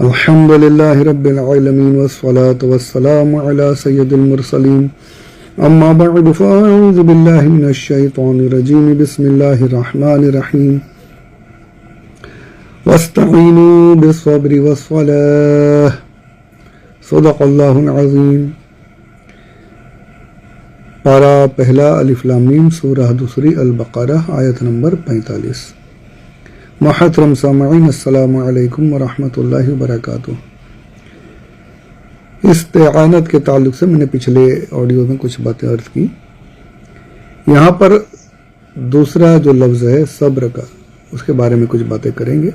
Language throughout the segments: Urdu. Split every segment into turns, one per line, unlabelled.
الحمد لله رب العالمين والصلاة والسلام على سيد المرسلين أما بعد فأعوذ بالله من الشيطان الرجيم بسم الله الرحمن الرحيم واستعينوا بالصبر والصلاة صدق الله العظيم. پارہ پہلا الف لام میم سورہ دوسری البقرہ آیت نمبر 45. محترم سامعین السلام علیکم ورحمۃ اللہ وبرکاتہ. استعانت کے تعلق سے میں نے پچھلے آڈیو میں کچھ باتیں عرض کی. یہاں پر دوسرا جو لفظ ہے صبر کا، اس کے بارے میں کچھ باتیں کریں گے.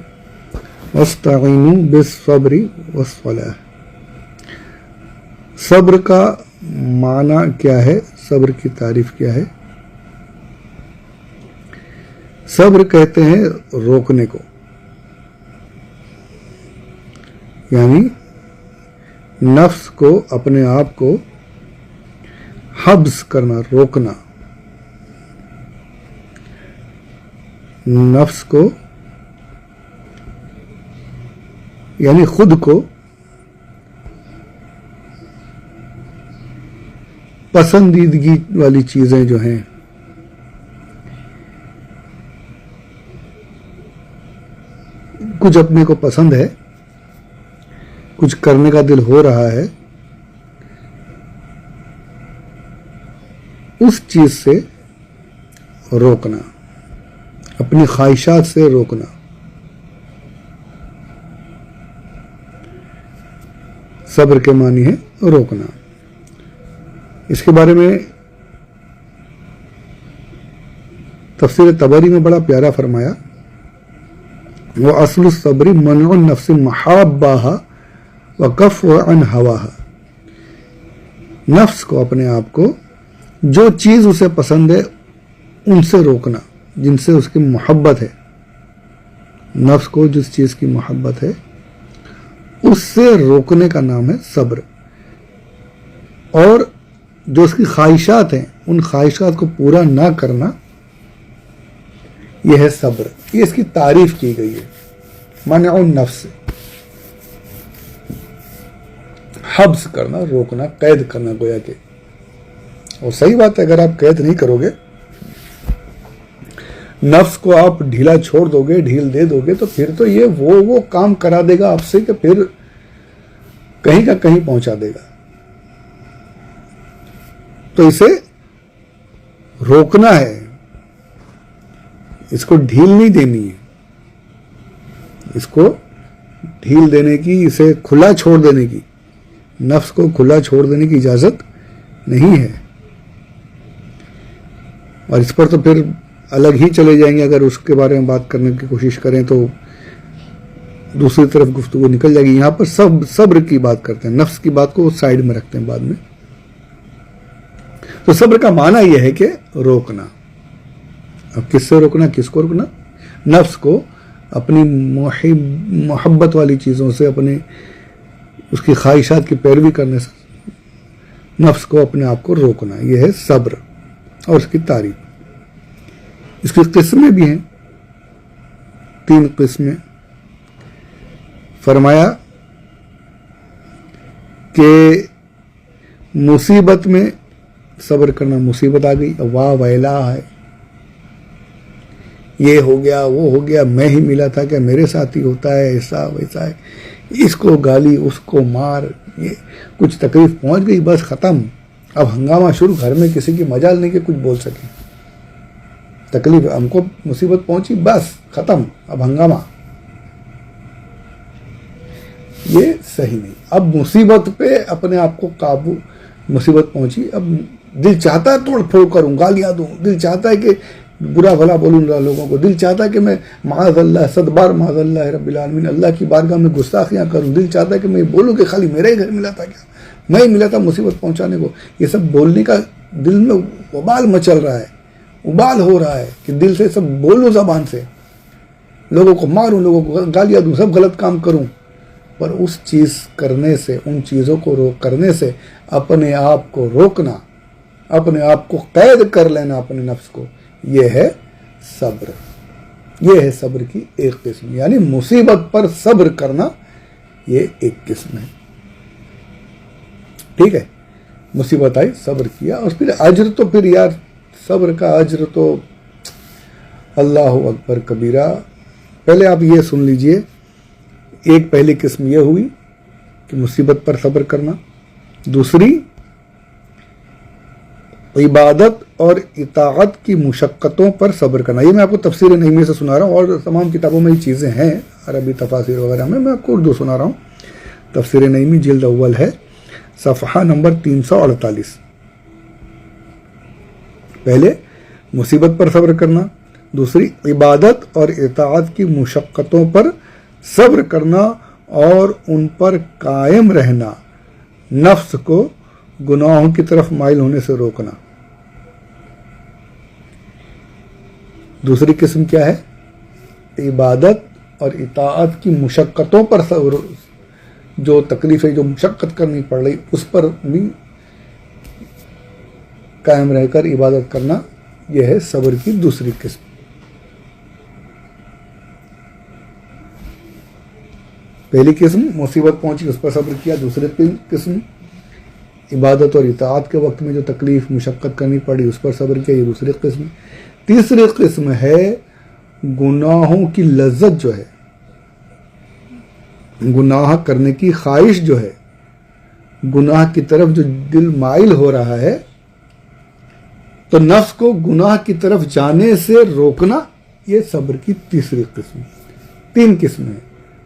واستعینوا بالصبر والصلاۃ. صبر کا معنی کیا ہے؟ صبر کی تعریف کیا ہے؟ صبر کہتے ہیں روکنے کو، یعنی نفس کو، اپنے آپ کو حبس کرنا، روکنا. نفس کو یعنی خود کو پسندیدگی والی چیزیں جو ہیں، کچھ اپنے کو پسند ہے، کچھ کرنے کا دل ہو رہا ہے، اس چیز سے روکنا، اپنی خواہشات سے روکنا. صبر کے معنی ہے روکنا. اس کے بارے میں تفسیر طبری میں بڑا پیارا فرمایا، وہ اصل الصبر منع النفس محابہا وکف عن ہواہا. نفس کو، اپنے آپ کو، جو چیز اسے پسند ہے ان سے روکنا، جن سے اس کی محبت ہے. نفس کو جس چیز کی محبت ہے اس سے روکنے کا نام ہے صبر. اور جو اس کی خواہشات ہیں ان خواہشات کو پورا نہ کرنا، یہ ہے صبر. یہ اس کی تعریف کی گئی ہے. منع النفس، حبس کرنا، روکنا، قید کرنا گویا کہ. اور صحیح بات ہے، اگر آپ قید نہیں کرو گے، نفس کو آپ ڈھیلا چھوڑ دو گے، ڈھیل دے دو گے، تو پھر تو یہ وہ کام کرا دے گا آپ سے کہ پھر کہیں کا کہیں پہنچا دے گا. تو اسے روکنا ہے، اس کو ڈھیل نہیں دینی ہے. اس کو ڈھیل دینے کی، اسے کھلا چھوڑ دینے کی، نفس کو کھلا چھوڑ دینے کی اجازت نہیں ہے. اور اس پر تو پھر الگ ہی چلے جائیں گے. اگر اس کے بارے میں بات کرنے کی کوشش کریں تو دوسری طرف گفتگو نکل جائے گی. یہاں پر صبر کی بات کرتے ہیں، نفس کی بات کو سائڈ میں رکھتے ہیں بعد میں. تو صبر کا معنی یہ ہے کہ روکنا. اب کس سے روکنا، کس کو روکنا؟ نفس کو اپنی محبت والی چیزوں سے، اپنے اس کی خواہشات کی پیروی کرنے سے نفس کو، اپنے آپ کو روکنا. یہ ہے صبر. اور اس کی تعریف، اس کی قسمیں بھی ہیں، 3 قسمیں. فرمایا کہ مصیبت میں صبر کرنا. مصیبت آ گئی، واہ ویلا ہے، یہ ہو گیا، وہ ہو گیا، میں ہی ملا تھا کہ میرے ساتھ ہی ہوتا ہے، ایسا ویسا ہے، اس کو گالی، اس کو مار، یہ کچھ تکلیف پہنچ گئی، بس ختم. اب ہنگامہ شروع. گھر میں کسی کی مجال نہیں کہ کچھ بول سکے. تکلیف، ہم کو مصیبت پہنچی، بس ختم، اب ہنگامہ. یہ صحیح نہیں. اب مصیبت پہ اپنے آپ کو قابو. مصیبت پہنچی، اب دل چاہتا ہے توڑ پھوڑ کروں، گالیاں دوں، دل چاہتا ہے کہ برا بھلا بولوں لوگوں کو، دل چاہتا ہے کہ میں معاذ اللہ، 100 بار معاذ اللہ رب العالمین، اللہ کی بارگاہ میں گستاخیاں کروں. دل چاہتا ہے کہ میں بولوں کہ خالی میرا ہی گھر ملا تھا، کیا میں ہی ملا تھا مصیبت پہنچانے کو. یہ سب بولنے کا دل میں وبال مچل رہا ہے، ابال ہو رہا ہے کہ دل سے سب بولوں، زبان سے لوگوں کو ماروں، لوگوں کو گالیاں دوں، سب غلط کام کروں. پر اس چیز کرنے سے، ان چیزوں کو کرنے سے اپنے آپ کو روکنا، اپنے آپ کو قید کر لینا، اپنے نفس کو، یہ ہے صبر. یہ ہے صبر کی ایک قسم. یعنی مصیبت پر صبر کرنا، یہ ایک قسم ہے. ٹھیک ہے, مصیبت آئی صبر کیا, اور پھر اجر تو پھر یار صبر کا اجر تو اللہ اکبر کبیرہ. پہلے آپ یہ سن لیجئے, ایک پہلی قسم یہ ہوئی کہ مصیبت پر صبر کرنا, دوسری عبادت اور اطاعت کی مشقتوں پر صبر کرنا. یہ میں آپ کو تفسیر نعیمی سے سنا رہا ہوں, اور تمام کتابوں میں یہ چیزیں ہیں, عربی تفاسیر وغیرہ میں آپ کو اردو سنا رہا ہوں. تفسیر نعیمی جلد اول ہے, صفحہ نمبر 348. پہلے مصیبت پر صبر کرنا, دوسری عبادت اور اطاعت کی مشقتوں پر صبر کرنا اور ان پر قائم رہنا, نفس کو گناہوں کی طرف مائل ہونے سے روکنا. دوسری قسم کیا ہے؟ عبادت اور اطاعت کی مشقتوں پر صبر, جو تکلیفیں جو مشقت کرنی پڑ رہی اس پر بھی قائم رہ کر عبادت کرنا. یہ ہے صبر کی دوسری قسم. پہلی قسم مصیبت پہنچی اس پر صبر کیا, دوسری قسم عبادت اور اطاعت کے وقت میں جو تکلیف مشقت کرنی پڑی اس پر صبر کیا, یہ دوسری قسم. تیسری قسم ہے گناہوں کی لذت جو ہے, گناہ کرنے کی خواہش جو ہے, گناہ کی طرف جو دل مائل ہو رہا ہے, تو نفس کو گناہ کی طرف جانے سے روکنا. یہ صبر کی تیسری قسم. تین قسمیں ہیں,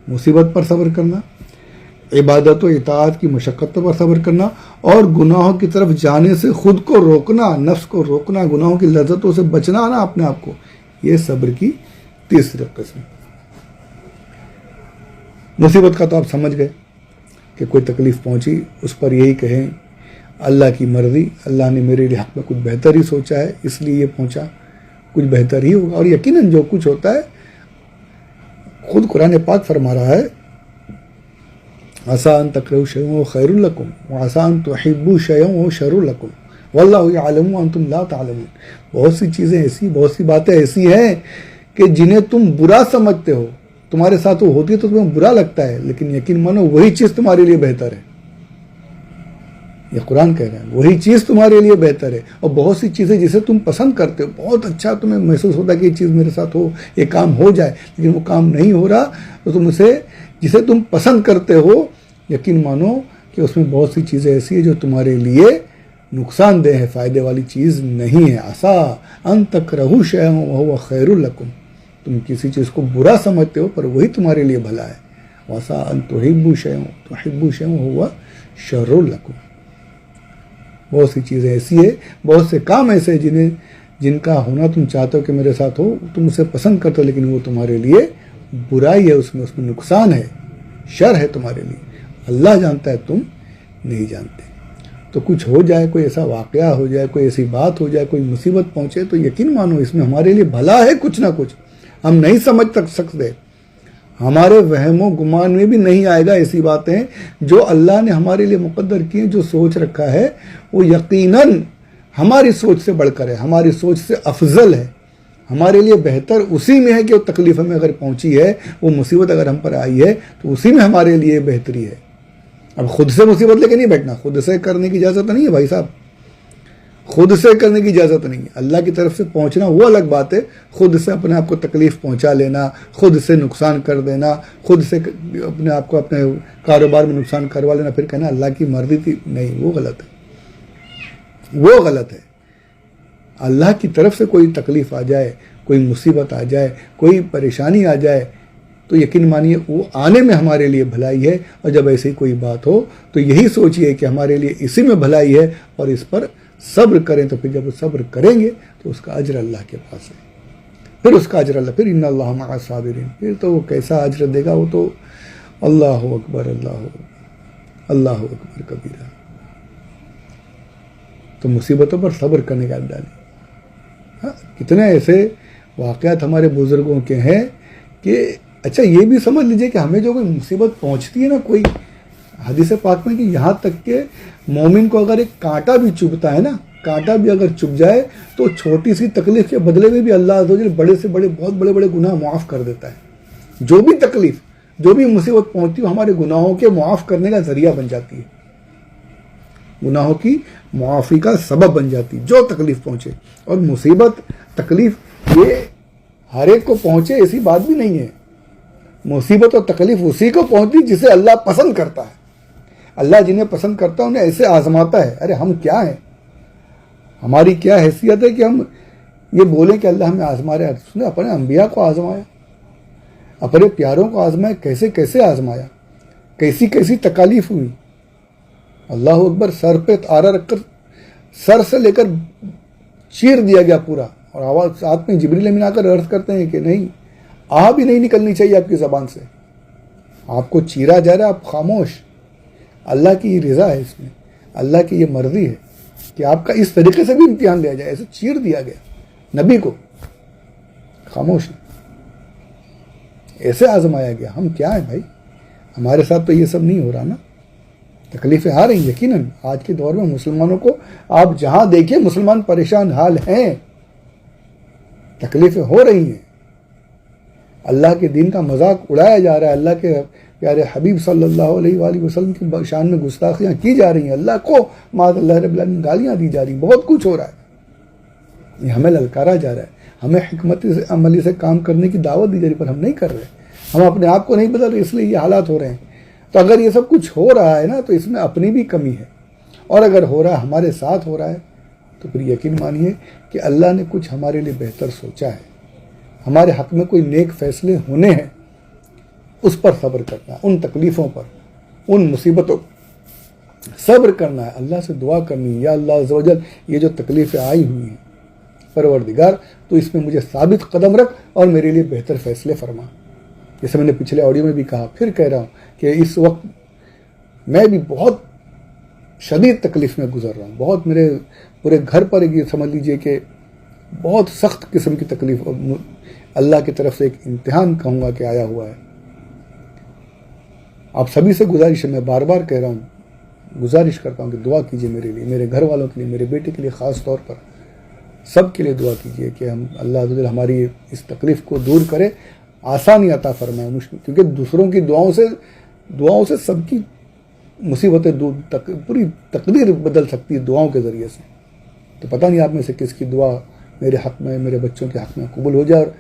مصیبت پر صبر کرنا, عبادت و اطاعت کی مشقتوں پر صبر کرنا, اور گناہوں کی طرف جانے سے خود کو روکنا, نفس کو روکنا, گناہوں کی لذتوں سے بچنا نا اپنے آپ کو. یہ صبر کی تیسری قسم. مصیبت کا تو آپ سمجھ گئے کہ کوئی تکلیف پہنچی, اس پر یہی کہیں اللہ کی مرضی, اللہ نے میرے لیے حق میں کچھ بہتر ہی سوچا ہے, اس لیے یہ پہنچا, کچھ بہتر ہی ہوگا. اور یقیناً جو کچھ ہوتا ہے خود قرآن پاک فرما رہا ہے, عسیٰ ان تکرہوا شیئا خیر لکم وعسیٰ ان تحبوا شیئا شر لکم واللہ یعلم وانتم لا تعلمون. بہت سی چیزیں ایسی, بہت سی باتیں ایسی ہیں کہ جنہیں تم برا سمجھتے ہو, تمہارے ساتھ وہ ہوتی ہے تو تمہیں برا لگتا ہے, لیکن یقین مانو وہی چیز تمہارے لیے بہتر ہے. یہ قرآن کہہ رہا ہے وہی چیز تمہارے لیے بہتر ہے. اور بہت سی چیزیں جسے تم پسند کرتے ہو, بہت اچھا تمہیں محسوس ہوتا ہے کہ یہ چیز میرے ساتھ ہو, یہ کام ہو جائے, لیکن وہ کام نہیں ہو رہا, تو تم اسے جسے تم پسند کرتے ہو, یقین مانو کہ اس میں بہت سی چیزیں ایسی ہیں جو تمہارے لیے نقصان دہ ہے, فائدے والی چیز نہیں ہے. عسیٰ ان تکرہوا شیئا وہو خیر لکم, تم کسی چیز کو برا سمجھتے ہو پر وہی تمہارے لیے بھلا ہے. وعسیٰ ان تحبوا شیئا وہو شر لکم. بہت سی چیزیں ایسی ہیں, بہت سے کام ایسے ہیں جن کا ہونا تم چاہتے ہو کہ میرے ساتھ ہو, تم اسے پسند کرتے ہو, لیکن وہ تمہارے لیے برائی ہے, اس میں نقصان ہے, شر ہے تمہارے لیے. اللہ جانتا ہے, تم نہیں جانتے. تو کچھ ہو جائے, کوئی ایسا واقعہ ہو جائے, کوئی ایسی بات ہو جائے, کوئی مصیبت پہنچے, تو یقین مانو اس میں ہمارے لیے بھلا ہے کچھ نہ کچھ. ہم نہیں سمجھ سکتے, ہمارے وہم و گمان میں بھی نہیں آئے گا ایسی باتیں جو اللہ نے ہمارے لیے مقدر کی ہیں. جو سوچ رکھا ہے وہ یقیناً ہماری سوچ سے بڑھ کر ہے, ہماری سوچ سے افضل ہے, ہمارے لیے بہتر اسی میں ہے کہ وہ تکلیف ہمیں اگر پہنچی ہے, وہ مصیبت اگر ہم پر آئی ہے, تو اسی میں ہمارے لیے بہتری ہے. اب خود سے مصیبت لے کے نہیں بیٹھنا, خود سے کرنے کی اجازت نہیں ہے بھائی صاحب, خود سے کرنے کی اجازت نہیں ہے. اللہ کی طرف سے پہنچنا وہ الگ بات ہے, خود سے اپنے آپ کو تکلیف پہنچا لینا, خود سے نقصان کر دینا, خود سے اپنے آپ کو اپنے کاروبار میں نقصان کروا لینا, پھر کہنا اللہ کی مرضی تھی, نہیں, وہ غلط ہے, وہ غلط ہے. اللہ کی طرف سے کوئی تکلیف آ جائے, کوئی مصیبت آ جائے, کوئی پریشانی آ جائے, تو یقین مانیے وہ آنے میں ہمارے لیے بھلائی ہے. اور جب ایسی کوئی بات ہو تو یہی سوچئے کہ ہمارے لیے اسی میں بھلائی ہے, اور اس پر صبر کریں. تو پھر جب صبر کریں گے تو اس کا اجر اللہ کے پاس ہے, پھر اس کا اجر اللہ, پھر ان اللہ مع الصابرین, پھر تو وہ کیسا اجر دے گا, وہ تو اللہ اکبر, اللہ اکبر کبیرہ. تو مصیبتوں پر صبر کرنے کا ڈالیں. ہاں, کتنے ایسے واقعات ہمارے بزرگوں کے ہیں کہ اچھا یہ بھی سمجھ لیجئے کہ ہمیں جو کوئی مصیبت پہنچتی ہے نا, کوئی حدیث پاک میں کہ یہاں تک کہ مومن کو اگر ایک کانٹا بھی چبھتا ہے نا, کانٹا بھی اگر چبھ جائے تو چھوٹی سی تکلیف کے بدلے میں بھی اللہ عز و جل بڑے سے بڑے, بہت بڑے بڑے گناہ معاف کر دیتا ہے. جو بھی تکلیف, جو بھی مصیبت پہنچتی ہے ہمارے گناہوں کے معاف کرنے کا ذریعہ بن جاتی ہے، گناہوں کی معافی کا سبب بن جاتی ہے جو تکلیف پہنچے. اور مصیبت تکلیف یہ ہر ایک کو پہنچے ایسی بات بھی نہیں ہے. مصیبت اور تکلیف اسی کو پہنچتی جسے اللہ پسند کرتا ہے. اللہ جنہیں پسند کرتا ہے انہیں ایسے آزماتا ہے. ارے ہم کیا ہیں، ہماری کیا حیثیت ہے کہ ہم یہ بولیں کہ اللہ ہمیں آزما رہا ہے. اس نے اپنے انبیاء کو آزمایا، اپنے پیاروں کو آزمایا، کیسے کیسے آزمایا، کیسی کیسی تکالیف ہوئی. اللہ اکبر، سر پہ آرا رکھ کر سر سے لے کر چیر دیا گیا پورا، اور آواز ساتھ میں جبریل امین آ کر عرض کرتے ہیں کہ نہیں، بھی نہیں نکلنی چاہیے آپ کی زبان سے، آپ کو چیرا جا رہا ہے، آپ خاموش. اللہ کی یہ رضا ہے اس میں، اللہ کی یہ مرضی ہے کہ آپ کا اس طریقے سے بھی امتحان لیا جائے. ایسے چیر دیا گیا نبی کو، خاموش، ایسے آزمایا گیا. ہم کیا ہیں بھائی، ہمارے ساتھ تو یہ سب نہیں ہو رہا نا. تکلیفیں آ رہی ہیں یقیناً. آج کے دور میں مسلمانوں کو آپ جہاں دیکھیں مسلمان پریشان حال ہیں، تکلیفیں ہو رہی ہیں. اللہ کے دین کا مذاق اڑایا جا رہا ہے، اللہ کے پیارے حبیب صلی اللہ علیہ وآلہ وسلم کی شان میں گستاخیاں کی جا رہی ہیں، اللہ کو معاذ اللہ رب العالمین گالیاں دی جا رہی ہیں. بہت کچھ ہو رہا ہے، یہ ہمیں للکارا جا رہا ہے. ہمیں حکمت عملی سے کام کرنے کی دعوت دی جا رہی، پر ہم نہیں کر رہے. ہم اپنے آپ کو نہیں بدل رہے، اس لیے یہ حالات ہو رہے ہیں. تو اگر یہ سب کچھ ہو رہا ہے نا تو اس میں اپنی بھی کمی ہے، اور اگر ہو رہا ہے ہمارے ساتھ ہو رہا ہے تو پھر یقین مانیے کہ اللہ نے کچھ ہمارے لیے بہتر سوچا ہے. ہمارے حق میں کوئی نیک فیصلے ہونے ہیں، اس پر صبر کرنا ہے، ان تکلیفوں پر، ان مصیبتوں صبر کرنا ہے، اللہ سے دعا کرنی ہے، یا اللہ عز و جل یہ جو تکلیفیں آئی ہوئی ہیں پروردگار تو اس میں مجھے ثابت قدم رکھ اور میرے لیے بہتر فیصلے فرما. جیسے میں نے پچھلے آڈیو میں بھی کہا، پھر کہہ رہا ہوں کہ اس وقت میں بھی بہت شدید تکلیف میں گزر رہا ہوں. بہت میرے پورے گھر پر یہ سمجھ لیجئے کہ بہت سخت قسم کی تکلیف، اللہ کی طرف سے ایک امتحان کہوں گا کہ آیا ہوا ہے. آپ سبھی سے گزارش ہے، میں بار بار کہہ رہا ہوں، گزارش کرتا ہوں کہ دعا کیجئے میرے لیے، میرے گھر والوں کے لیے، میرے بیٹے کے لیے، خاص طور پر سب کے لیے دعا کیجئے کہ ہم اللہ عز و جل ہماری اس تکلیف کو دور کرے، آسانی عطا فرمائے. مشکل کیونکہ دوسروں کی دعاؤں سے سب کی مصیبتیں دور، پوری تقدیر بدل سکتی ہے دعاؤں کے ذریعے سے. تو پتہ نہیں آپ میں سے کس کی دعا میرے حق میں، میرے بچوں کے حق میں قبول ہو جائے اور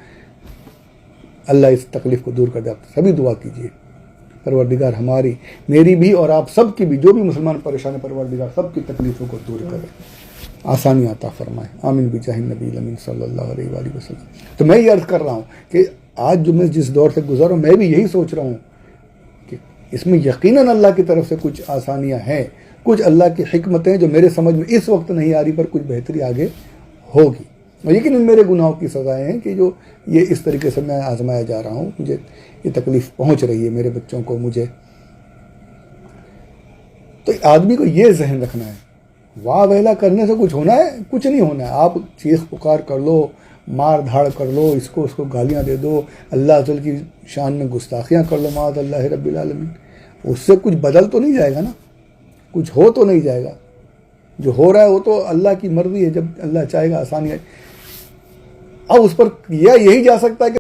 اللہ اس تکلیف کو دور کر دے. آپ سبھی دعا کیجئے پروردگار ہماری، میری بھی اور آپ سب کی بھی، جو بھی مسلمان پریشان ہے پروردگار سب کی تکلیفوں کو دور کرے، آسانی عطا فرمائے. آمین بجاہ النبی الامین صلی اللہ علیہ وآلہ وسلم. تو میں یہ عرض کر رہا ہوں کہ آج جو میں جس دور سے گزر رہا ہوں، میں بھی یہی سوچ رہا ہوں کہ اس میں یقیناً اللہ کی طرف سے کچھ آسانیاں ہیں، کچھ اللہ کی حکمتیں جو میرے سمجھ میں اس وقت نہیں آ رہی، پر کچھ بہتری آگے ہوگی. اور یقیناً میرے گناہوں کی سزائیں ہیں کہ جو یہ اس طریقے سے میں آزمایا جا رہا ہوں، مجھے یہ تکلیف پہنچ رہی ہے، میرے بچوں کو، مجھے. تو آدمی کو یہ ذہن رکھنا ہے، واہ ویلا کرنے سے کچھ ہونا ہے؟ کچھ نہیں ہونا ہے. آپ چیخ پکار کر لو، مار دھاڑ کر لو، اس کو گالیاں دے دو، اللہ عز و جل کی شان میں گستاخیاں کر لو معاذ اللہ رب العالمین، اس سے کچھ بدل تو نہیں جائے گا نا، کچھ ہو تو نہیں جائے گا. جو ہو رہا ہے وہ تو اللہ کی مرضی ہے، جب اللہ چاہے گا آسانی ہے. اب اس پر کیا یہی جا سکتا ہے کہ